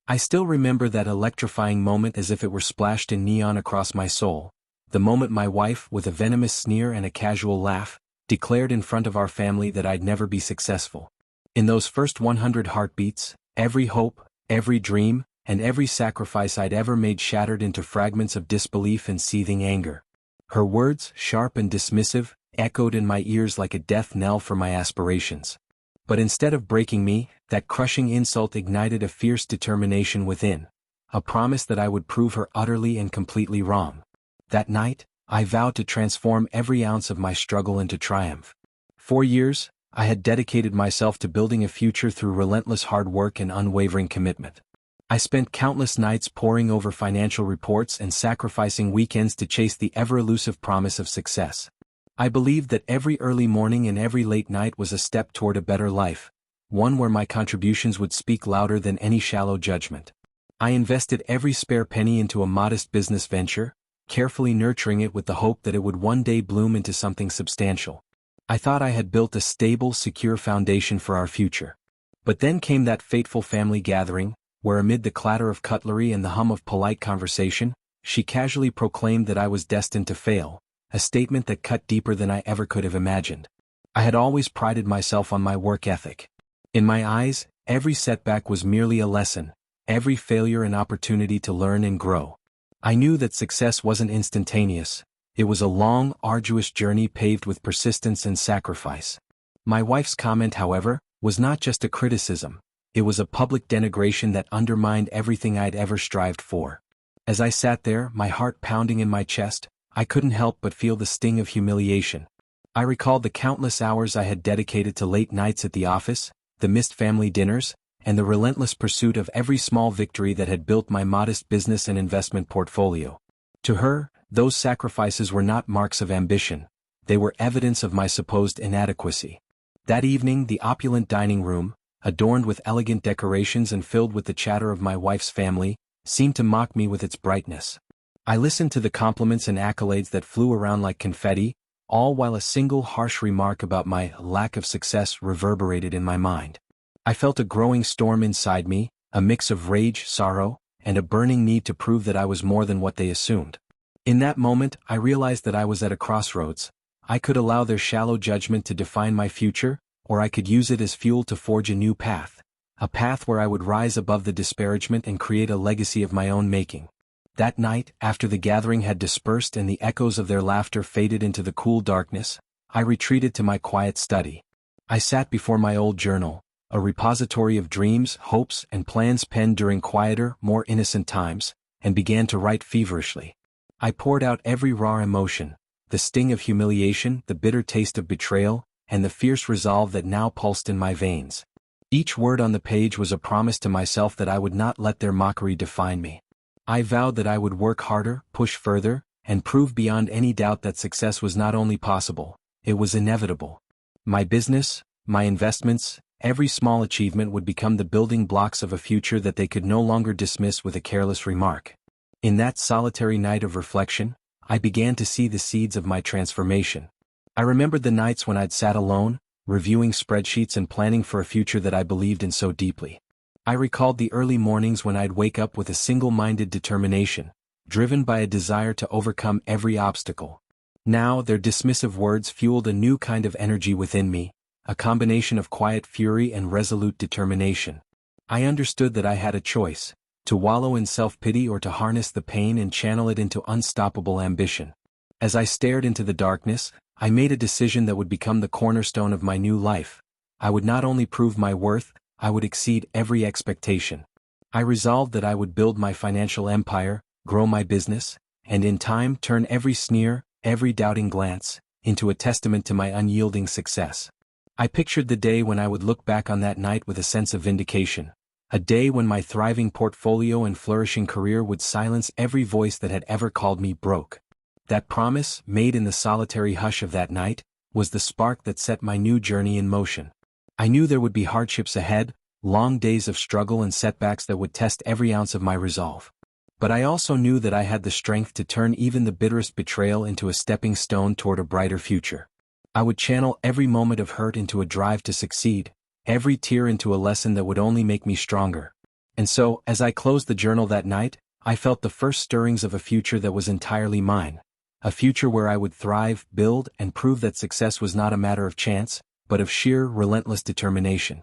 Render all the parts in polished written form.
I still remember that electrifying moment as if it were splashed in neon across my soul, the moment my wife, with a venomous sneer and a casual laugh, declared in front of our family that I'd never be successful. In those first 100 heartbeats, every hope, every dream, and every sacrifice I'd ever made shattered into fragments of disbelief and seething anger. Her words, sharp and dismissive, echoed in my ears like a death knell for my aspirations. But instead of breaking me, that crushing insult ignited a fierce determination within, a promise that I would prove her utterly and completely wrong. That night, I vowed to transform every ounce of my struggle into triumph. 4 years, I had dedicated myself to building a future through relentless hard work and unwavering commitment. I spent countless nights poring over financial reports and sacrificing weekends to chase the ever-elusive promise of success. I believed that every early morning and every late night was a step toward a better life, one where my contributions would speak louder than any shallow judgment. I invested every spare penny into a modest business venture, carefully nurturing it with the hope that it would one day bloom into something substantial. I thought I had built a stable, secure foundation for our future. But then came that fateful family gathering, where amid the clatter of cutlery and the hum of polite conversation, she casually proclaimed that I was destined to fail, a statement that cut deeper than I ever could have imagined. I had always prided myself on my work ethic. In my eyes, every setback was merely a lesson, every failure an opportunity to learn and grow. I knew that success wasn't instantaneous. It was a long, arduous journey paved with persistence and sacrifice. My wife's comment, however, was not just a criticism. It was a public denigration that undermined everything I'd ever strived for. As I sat there, my heart pounding in my chest, I couldn't help but feel the sting of humiliation. I recalled the countless hours I had dedicated to late nights at the office, the missed family dinners, and the relentless pursuit of every small victory that had built my modest business and investment portfolio. To her, those sacrifices were not marks of ambition. They were evidence of my supposed inadequacy. That evening, the opulent dining room, adorned with elegant decorations and filled with the chatter of my wife's family, seemed to mock me with its brightness. I listened to the compliments and accolades that flew around like confetti, all while a single harsh remark about my lack of success reverberated in my mind. I felt a growing storm inside me, a mix of rage, sorrow, and a burning need to prove that I was more than what they assumed. In that moment, I realized that I was at a crossroads. I could allow their shallow judgment to define my future, or I could use it as fuel to forge a new path, a path where I would rise above the disparagement and create a legacy of my own making. That night, after the gathering had dispersed and the echoes of their laughter faded into the cool darkness, I retreated to my quiet study. I sat before my old journal, a repository of dreams, hopes, and plans penned during quieter, more innocent times, and began to write feverishly. I poured out every raw emotion, the sting of humiliation, the bitter taste of betrayal, and the fierce resolve that now pulsed in my veins. Each word on the page was a promise to myself that I would not let their mockery define me. I vowed that I would work harder, push further, and prove beyond any doubt that success was not only possible, it was inevitable. My business, my investments, every small achievement would become the building blocks of a future that they could no longer dismiss with a careless remark. In that solitary night of reflection, I began to see the seeds of my transformation. I remembered the nights when I'd sat alone, reviewing spreadsheets and planning for a future that I believed in so deeply. I recalled the early mornings when I'd wake up with a single-minded determination, driven by a desire to overcome every obstacle. Now, their dismissive words fueled a new kind of energy within me, a combination of quiet fury and resolute determination. I understood that I had a choice, to wallow in self-pity or to harness the pain and channel it into unstoppable ambition. As I stared into the darkness, I made a decision that would become the cornerstone of my new life. I would not only prove my worth, I would exceed every expectation. I resolved that I would build my financial empire, grow my business, and in time turn every sneer, every doubting glance, into a testament to my unyielding success. I pictured the day when I would look back on that night with a sense of vindication, a day when my thriving portfolio and flourishing career would silence every voice that had ever called me broke. That promise, made in the solitary hush of that night, was the spark that set my new journey in motion. I knew there would be hardships ahead, long days of struggle and setbacks that would test every ounce of my resolve. But I also knew that I had the strength to turn even the bitterest betrayal into a stepping stone toward a brighter future. I would channel every moment of hurt into a drive to succeed, every tear into a lesson that would only make me stronger. And so, as I closed the journal that night, I felt the first stirrings of a future that was entirely mine. A future where I would thrive, build, and prove that success was not a matter of chance, but of sheer, relentless determination.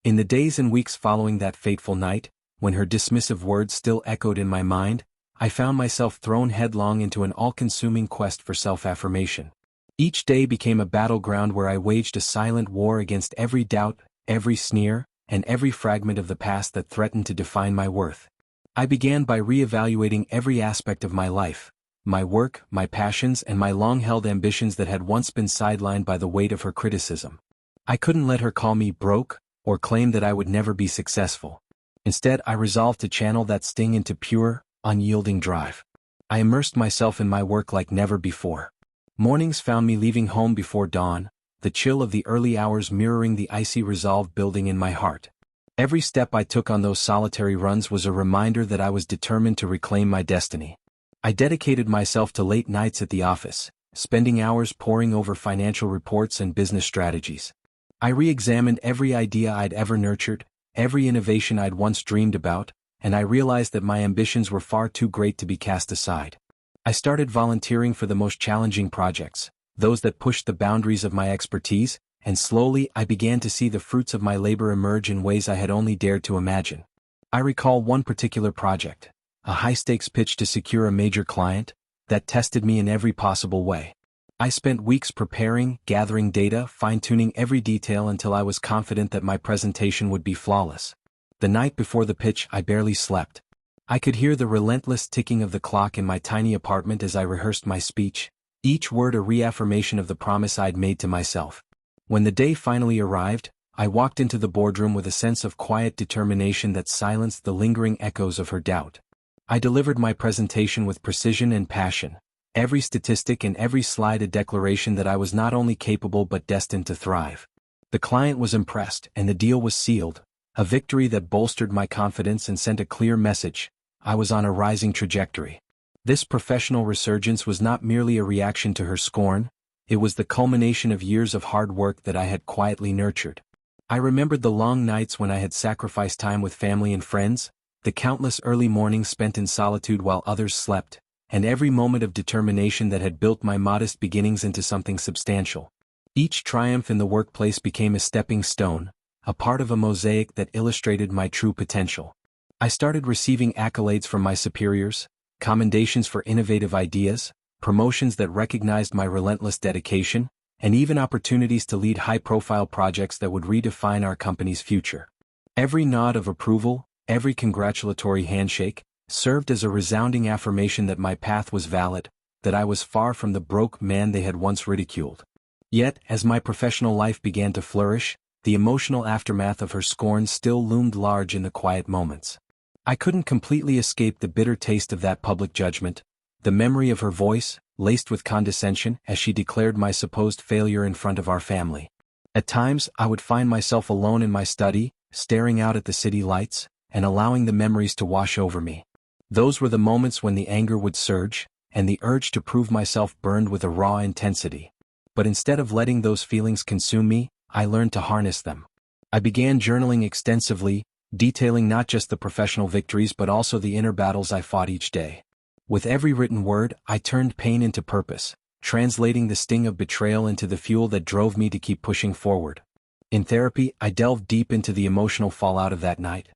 In the days and weeks following that fateful night, when her dismissive words still echoed in my mind, I found myself thrown headlong into an all-consuming quest for self-affirmation. Each day became a battleground where I waged a silent war against every doubt, every sneer, and every fragment of the past that threatened to define my worth. I began by re-evaluating every aspect of my life, my work, my passions, and my long-held ambitions that had once been sidelined by the weight of her criticism. I couldn't let her call me broke, or claim that I would never be successful. Instead, I resolved to channel that sting into pure, unyielding drive. I immersed myself in my work like never before. Mornings found me leaving home before dawn, the chill of the early hours mirroring the icy resolve building in my heart. Every step I took on those solitary runs was a reminder that I was determined to reclaim my destiny. I dedicated myself to late nights at the office, spending hours poring over financial reports and business strategies. I re-examined every idea I'd ever nurtured, every innovation I'd once dreamed about, and I realized that my ambitions were far too great to be cast aside. I started volunteering for the most challenging projects, those that pushed the boundaries of my expertise, and slowly I began to see the fruits of my labor emerge in ways I had only dared to imagine. I recall one particular project, a high-stakes pitch to secure a major client, that tested me in every possible way. I spent weeks preparing, gathering data, fine-tuning every detail until I was confident that my presentation would be flawless. The night before the pitch, I barely slept. I could hear the relentless ticking of the clock in my tiny apartment as I rehearsed my speech, each word a reaffirmation of the promise I'd made to myself. When the day finally arrived, I walked into the boardroom with a sense of quiet determination that silenced the lingering echoes of her doubt. I delivered my presentation with precision and passion, every statistic and every slide a declaration that I was not only capable but destined to thrive. The client was impressed, and the deal was sealed, a victory that bolstered my confidence and sent a clear message: I was on a rising trajectory. This professional resurgence was not merely a reaction to her scorn, it was the culmination of years of hard work that I had quietly nurtured. I remembered the long nights when I had sacrificed time with family and friends, the countless early mornings spent in solitude while others slept, and every moment of determination that had built my modest beginnings into something substantial. Each triumph in the workplace became a stepping stone, a part of a mosaic that illustrated my true potential. I started receiving accolades from my superiors, commendations for innovative ideas, promotions that recognized my relentless dedication, and even opportunities to lead high-profile projects that would redefine our company's future. Every nod of approval, every congratulatory handshake, served as a resounding affirmation that my path was valid, that I was far from the broke man they had once ridiculed. Yet, as my professional life began to flourish, the emotional aftermath of her scorn still loomed large in the quiet moments. I couldn't completely escape the bitter taste of that public judgment, the memory of her voice, laced with condescension, as she declared my supposed failure in front of our family. At times, I would find myself alone in my study, staring out at the city lights, and allowing the memories to wash over me. Those were the moments when the anger would surge, and the urge to prove myself burned with a raw intensity. But instead of letting those feelings consume me, I learned to harness them. I began journaling extensively, detailing not just the professional victories but also the inner battles I fought each day. With every written word, I turned pain into purpose, translating the sting of betrayal into the fuel that drove me to keep pushing forward. In therapy, I delved deep into the emotional fallout of that night.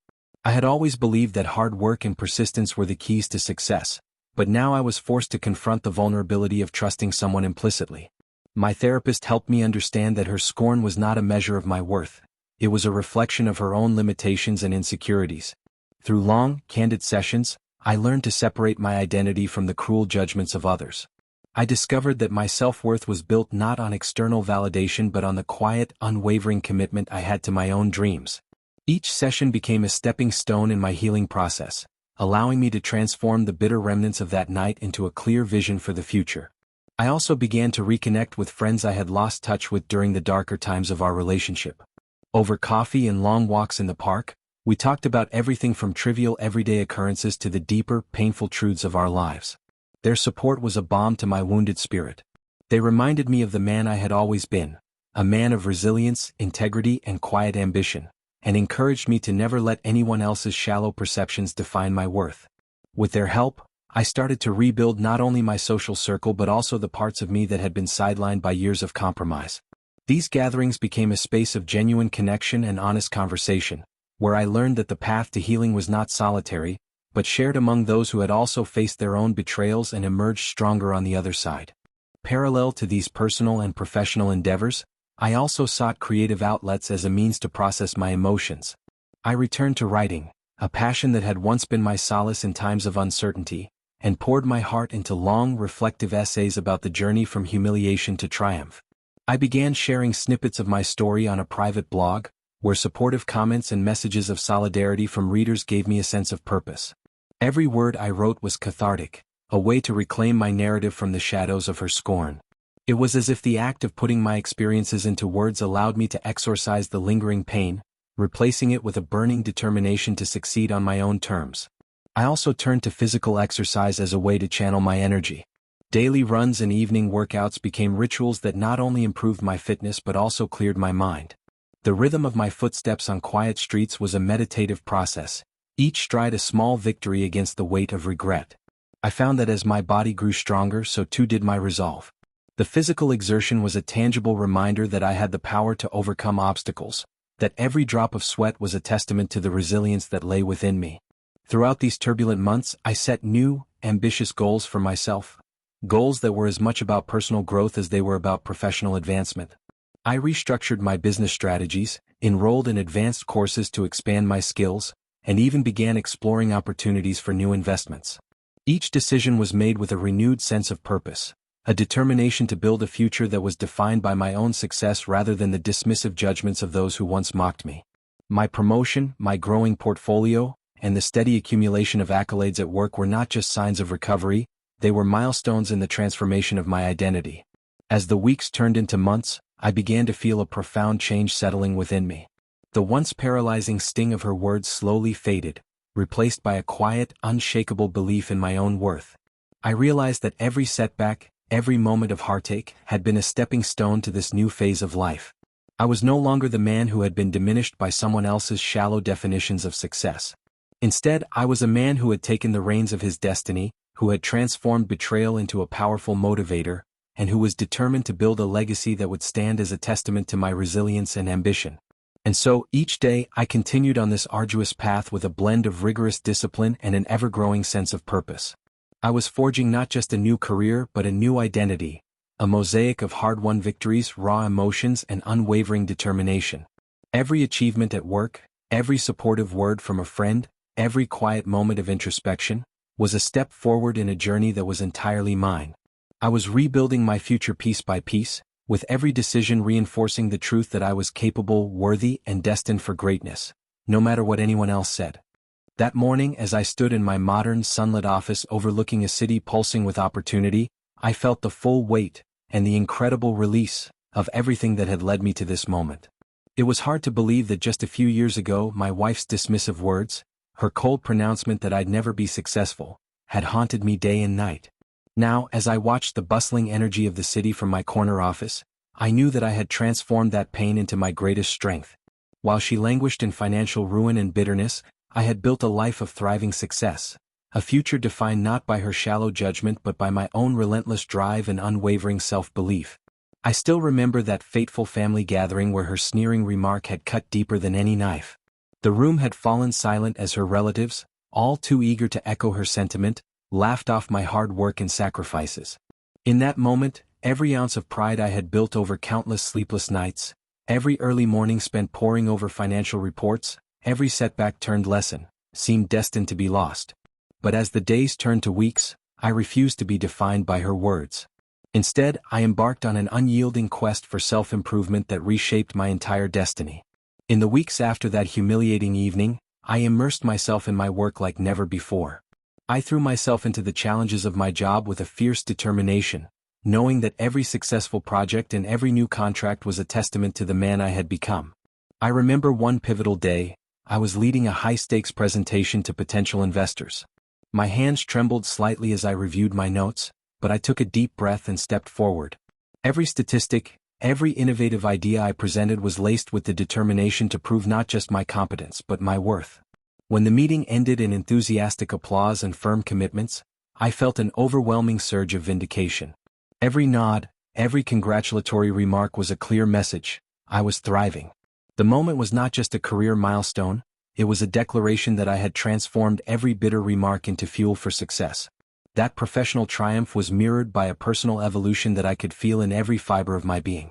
I had always believed that hard work and persistence were the keys to success, but now I was forced to confront the vulnerability of trusting someone implicitly. My therapist helped me understand that her scorn was not a measure of my worth. It was a reflection of her own limitations and insecurities. Through long, candid sessions, I learned to separate my identity from the cruel judgments of others. I discovered that my self-worth was built not on external validation but on the quiet, unwavering commitment I had to my own dreams. Each session became a stepping stone in my healing process, allowing me to transform the bitter remnants of that night into a clear vision for the future. I also began to reconnect with friends I had lost touch with during the darker times of our relationship. Over coffee and long walks in the park, we talked about everything from trivial everyday occurrences to the deeper, painful truths of our lives. Their support was a balm to my wounded spirit. They reminded me of the man I had always been, a man of resilience, integrity, and quiet ambition, and encouraged me to never let anyone else's shallow perceptions define my worth. With their help, I started to rebuild not only my social circle but also the parts of me that had been sidelined by years of compromise. These gatherings became a space of genuine connection and honest conversation, where I learned that the path to healing was not solitary, but shared among those who had also faced their own betrayals and emerged stronger on the other side. Parallel to these personal and professional endeavors, I also sought creative outlets as a means to process my emotions. I returned to writing, a passion that had once been my solace in times of uncertainty, and poured my heart into long, reflective essays about the journey from humiliation to triumph. I began sharing snippets of my story on a private blog, where supportive comments and messages of solidarity from readers gave me a sense of purpose. Every word I wrote was cathartic, a way to reclaim my narrative from the shadows of her scorn. It was as if the act of putting my experiences into words allowed me to exorcise the lingering pain, replacing it with a burning determination to succeed on my own terms. I also turned to physical exercise as a way to channel my energy. Daily runs and evening workouts became rituals that not only improved my fitness but also cleared my mind. The rhythm of my footsteps on quiet streets was a meditative process, each stride a small victory against the weight of regret. I found that as my body grew stronger, so too did my resolve. The physical exertion was a tangible reminder that I had the power to overcome obstacles, that every drop of sweat was a testament to the resilience that lay within me. Throughout these turbulent months, I set new, ambitious goals for myself, goals that were as much about personal growth as they were about professional advancement. I restructured my business strategies, enrolled in advanced courses to expand my skills, and even began exploring opportunities for new investments. Each decision was made with a renewed sense of purpose, a determination to build a future that was defined by my own success rather than the dismissive judgments of those who once mocked me. My promotion, my growing portfolio, and the steady accumulation of accolades at work were not just signs of recovery, they were milestones in the transformation of my identity. As the weeks turned into months, I began to feel a profound change settling within me. The once paralyzing sting of her words slowly faded, replaced by a quiet, unshakable belief in my own worth. I realized that every setback, every moment of heartache, had been a stepping stone to this new phase of life. I was no longer the man who had been diminished by someone else's shallow definitions of success. Instead, I was a man who had taken the reins of his destiny, who had transformed betrayal into a powerful motivator, and who was determined to build a legacy that would stand as a testament to my resilience and ambition. And so, each day, I continued on this arduous path with a blend of rigorous discipline and an ever-growing sense of purpose. I was forging not just a new career but a new identity, a mosaic of hard-won victories, raw emotions, and unwavering determination. Every achievement at work, every supportive word from a friend, every quiet moment of introspection, was a step forward in a journey that was entirely mine. I was rebuilding my future piece by piece, with every decision reinforcing the truth that I was capable, worthy, and destined for greatness, no matter what anyone else said. That morning, as I stood in my modern, sunlit office overlooking a city pulsing with opportunity, I felt the full weight and the incredible release of everything that had led me to this moment. It was hard to believe that just a few years ago my wife's dismissive words, her cold pronouncement that I'd never be successful, had haunted me day and night. Now, as I watched the bustling energy of the city from my corner office, I knew that I had transformed that pain into my greatest strength. While she languished in financial ruin and bitterness, I had built a life of thriving success, a future defined not by her shallow judgment but by my own relentless drive and unwavering self-belief. I still remember that fateful family gathering where her sneering remark had cut deeper than any knife. The room had fallen silent as her relatives, all too eager to echo her sentiment, laughed off my hard work and sacrifices. In that moment, every ounce of pride I had built over countless sleepless nights, every early morning spent poring over financial reports, every setback turned lesson, seemed destined to be lost. But as the days turned to weeks, I refused to be defined by her words. Instead, I embarked on an unyielding quest for self-improvement that reshaped my entire destiny. In the weeks after that humiliating evening, I immersed myself in my work like never before. I threw myself into the challenges of my job with a fierce determination, knowing that every successful project and every new contract was a testament to the man I had become. I remember one pivotal day, I was leading a high-stakes presentation to potential investors. My hands trembled slightly as I reviewed my notes, but I took a deep breath and stepped forward. Every statistic, Every innovative idea I presented was laced with the determination to prove not just my competence but my worth. When the meeting ended in enthusiastic applause and firm commitments, I felt an overwhelming surge of vindication. Every nod, every congratulatory remark was a clear message: I was thriving. The moment was not just a career milestone, it was a declaration that I had transformed every bitter remark into fuel for success. That professional triumph was mirrored by a personal evolution that I could feel in every fiber of my being.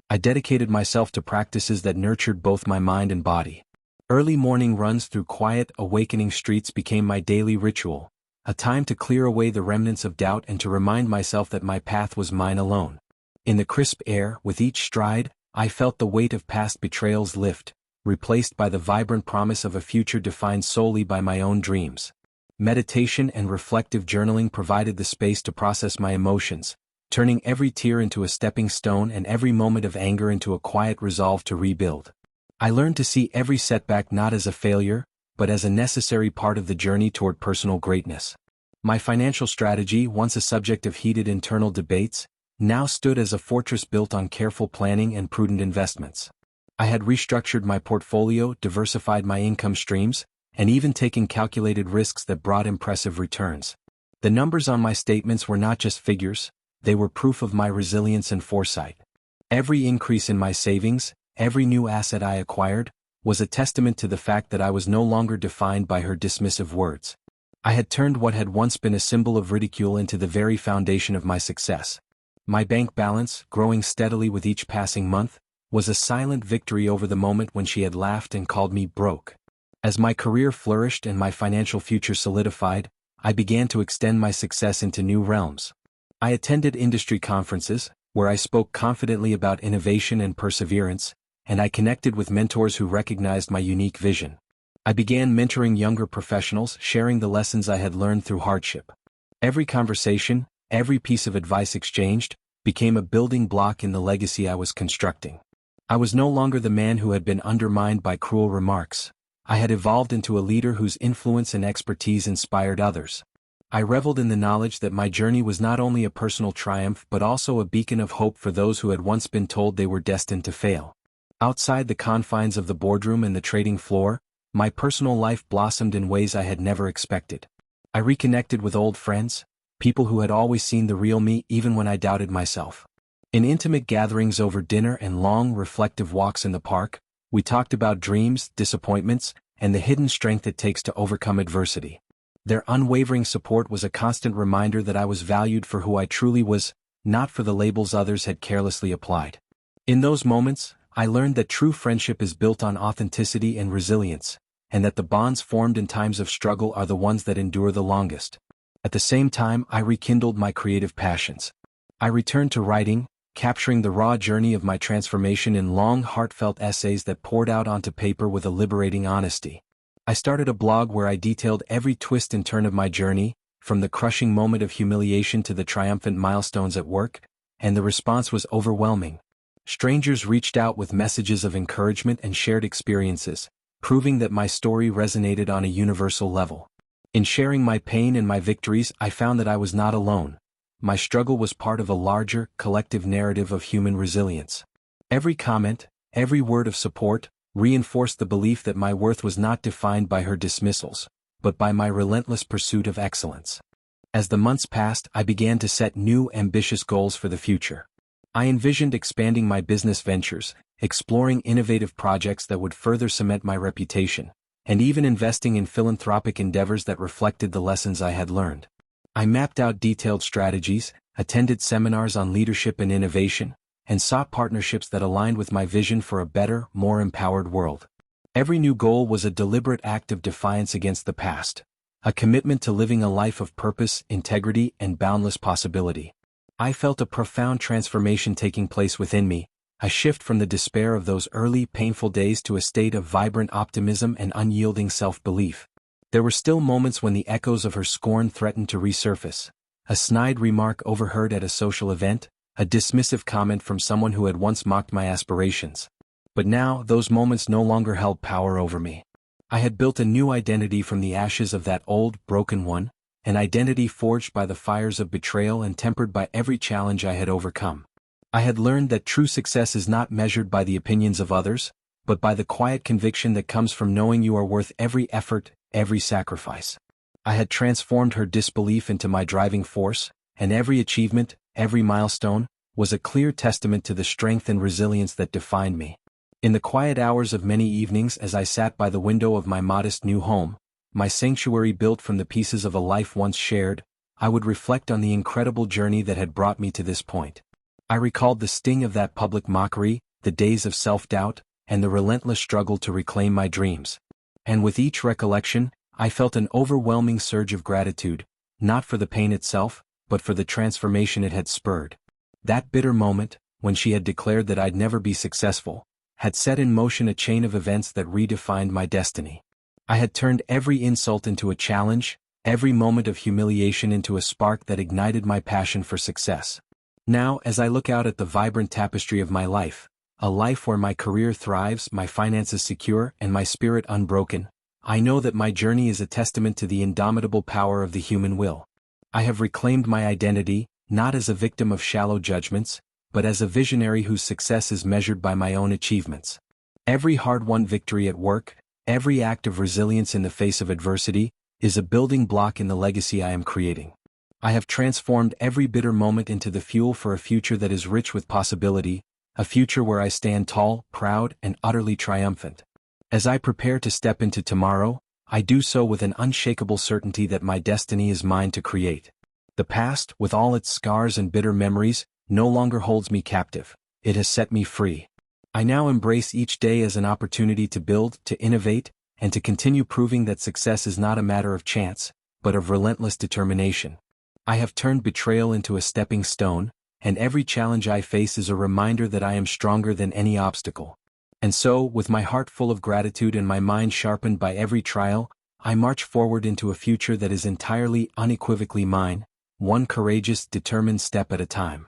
I dedicated myself to practices that nurtured both my mind and body. Early morning runs through quiet, awakening streets became my daily ritual, a time to clear away the remnants of doubt and to remind myself that my path was mine alone. In the crisp air, with each stride, I felt the weight of past betrayals lift, replaced by the vibrant promise of a future defined solely by my own dreams. Meditation and reflective journaling provided the space to process my emotions, turning every tear into a stepping stone and every moment of anger into a quiet resolve to rebuild. I learned to see every setback not as a failure, but as a necessary part of the journey toward personal greatness. My financial strategy, once a subject of heated internal debates, now stood as a fortress built on careful planning and prudent investments. I had restructured my portfolio, diversified my income streams, and even taken calculated risks that brought impressive returns. The numbers on my statements were not just figures, they were proof of my resilience and foresight. Every increase in my savings, every new asset I acquired, was a testament to the fact that I was no longer defined by her dismissive words. I had turned what had once been a symbol of ridicule into the very foundation of my success. My bank balance, growing steadily with each passing month, was a silent victory over the moment when she had laughed and called me broke. As my career flourished and my financial future solidified, I began to extend my success into new realms. I attended industry conferences, where I spoke confidently about innovation and perseverance, and I connected with mentors who recognized my unique vision. I began mentoring younger professionals, sharing the lessons I had learned through hardship. Every conversation, every piece of advice exchanged, became a building block in the legacy I was constructing. I was no longer the man who had been undermined by cruel remarks. I had evolved into a leader whose influence and expertise inspired others. I reveled in the knowledge that my journey was not only a personal triumph but also a beacon of hope for those who had once been told they were destined to fail. Outside the confines of the boardroom and the trading floor, my personal life blossomed in ways I had never expected. I reconnected with old friends, people who had always seen the real me even when I doubted myself. In intimate gatherings over dinner and long, reflective walks in the park, we talked about dreams, disappointments, and the hidden strength it takes to overcome adversity. Their unwavering support was a constant reminder that I was valued for who I truly was, not for the labels others had carelessly applied. In those moments, I learned that true friendship is built on authenticity and resilience, and that the bonds formed in times of struggle are the ones that endure the longest. At the same time, I rekindled my creative passions. I returned to writing, capturing the raw journey of my transformation in long, heartfelt essays that poured out onto paper with a liberating honesty. I started a blog where I detailed every twist and turn of my journey, from the crushing moment of humiliation to the triumphant milestones at work, and the response was overwhelming. Strangers reached out with messages of encouragement and shared experiences, proving that my story resonated on a universal level. In sharing my pain and my victories, I found that I was not alone. My struggle was part of a larger, collective narrative of human resilience. Every comment, every word of support, reinforced the belief that my worth was not defined by her dismissals, but by my relentless pursuit of excellence. As the months passed, I began to set new, ambitious goals for the future. I envisioned expanding my business ventures, exploring innovative projects that would further cement my reputation, and even investing in philanthropic endeavors that reflected the lessons I had learned. I mapped out detailed strategies, attended seminars on leadership and innovation, and sought partnerships that aligned with my vision for a better, more empowered world. Every new goal was a deliberate act of defiance against the past, a commitment to living a life of purpose, integrity, and boundless possibility. I felt a profound transformation taking place within me, a shift from the despair of those early, painful days to a state of vibrant optimism and unyielding self-belief. There were still moments when the echoes of her scorn threatened to resurface. A snide remark overheard at a social event, a dismissive comment from someone who had once mocked my aspirations. But now, those moments no longer held power over me. I had built a new identity from the ashes of that old, broken one, an identity forged by the fires of betrayal and tempered by every challenge I had overcome. I had learned that true success is not measured by the opinions of others, but by the quiet conviction that comes from knowing you are worth every effort, every sacrifice. I had transformed her disbelief into my driving force, and every achievement, every milestone, was a clear testament to the strength and resilience that defined me. In the quiet hours of many evenings as I sat by the window of my modest new home, my sanctuary built from the pieces of a life once shared, I would reflect on the incredible journey that had brought me to this point. I recalled the sting of that public mockery, the days of self-doubt, and the relentless struggle to reclaim my dreams. And with each recollection, I felt an overwhelming surge of gratitude, not for the pain itself, but for the transformation it had spurred. That bitter moment, when she had declared that I'd never be successful, had set in motion a chain of events that redefined my destiny. I had turned every insult into a challenge, every moment of humiliation into a spark that ignited my passion for success. Now, as I look out at the vibrant tapestry of my life, a life where my career thrives, my finances secure, and my spirit unbroken, I know that my journey is a testament to the indomitable power of the human will. I have reclaimed my identity, not as a victim of shallow judgments, but as a visionary whose success is measured by my own achievements. Every hard-won victory at work, every act of resilience in the face of adversity, is a building block in the legacy I am creating. I have transformed every bitter moment into the fuel for a future that is rich with possibility, a future where I stand tall, proud, and utterly triumphant. As I prepare to step into tomorrow, I do so with an unshakable certainty that my destiny is mine to create. The past, with all its scars and bitter memories, no longer holds me captive. It has set me free. I now embrace each day as an opportunity to build, to innovate, and to continue proving that success is not a matter of chance, but of relentless determination. I have turned betrayal into a stepping stone, and every challenge I face is a reminder that I am stronger than any obstacle. And so, with my heart full of gratitude and my mind sharpened by every trial, I march forward into a future that is entirely, unequivocally mine, one courageous, determined step at a time.